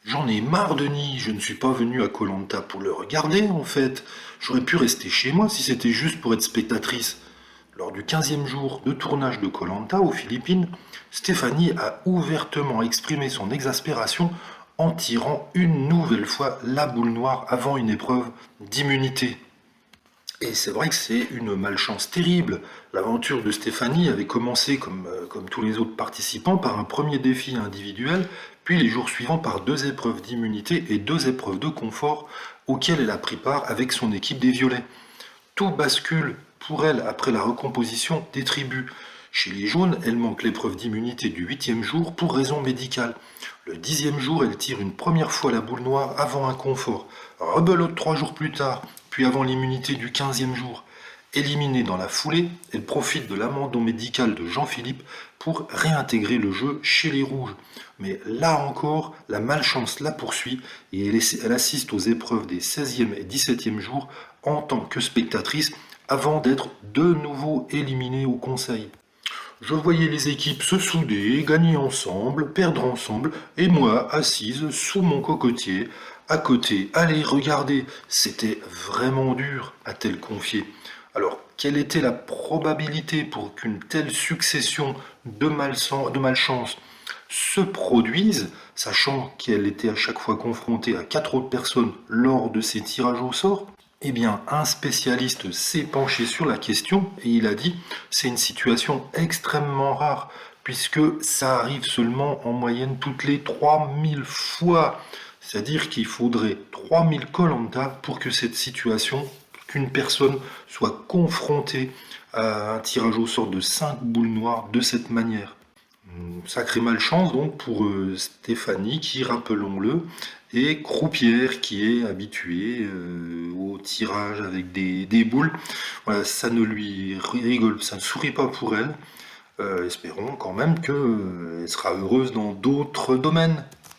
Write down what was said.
J'en ai marre, Denis, je ne suis pas venu à koh pour le regarder, en fait. J'aurais pu rester chez moi si c'était juste pour être spectatrice. Lors du 15e jour de tournage de koh aux Philippines, Stéphanie a ouvertement exprimé son exaspération en tirant une nouvelle fois la boule noire avant une épreuve d'immunité. Et c'est vrai que c'est une malchance terrible. L'aventure de Stéphanie avait commencé, comme tous les autres participants, par un premier défi individuel, puis les jours suivants par deux épreuves d'immunité et deux épreuves de confort auxquelles elle a pris part avec son équipe des Violets. Tout bascule pour elle après la recomposition des tribus. Chez les jaunes, elle manque l'épreuve d'immunité du 8e jour pour raison médicale. Le 10e jour, elle tire une première fois la boule noire avant un confort. Rebelote 3 jours plus tard, puis avant l'immunité du 15e jour. Éliminée dans la foulée, elle profite de l'amendement médical de Jean-Philippe pour réintégrer le jeu chez les rouges. Mais là encore, la malchance la poursuit et elle assiste aux épreuves des 16e et 17e jours en tant que spectatrice avant d'être de nouveau éliminée au conseil. Je voyais les équipes se souder, gagner ensemble, perdre ensemble, et moi, assise sous mon cocotier, à côté. Allez, regardez, c'était vraiment dur, a-t-elle confié. Alors, quelle était la probabilité pour qu'une telle succession de malchance se produise, sachant qu'elle était à chaque fois confrontée à 4 autres personnes lors de ces tirages au sort? Eh bien, un spécialiste s'est penché sur la question et il a dit c'est une situation extrêmement rare puisque ça arrive seulement en moyenne toutes les 3 000 fois. C'est-à-dire qu'il faudrait 3 000 Koh-Lanta pour que cette situation, qu'une personne soit confrontée à un tirage au sort de 5 boules noires de cette manière. Sacrée malchance donc pour Stéphanie qui, rappelons-le, est croupière, qui est habituée au tirage avec des boules. Voilà, ça ne lui rigole, ça ne sourit pas pour elle. Espérons quand même qu'elle sera heureuse dans d'autres domaines.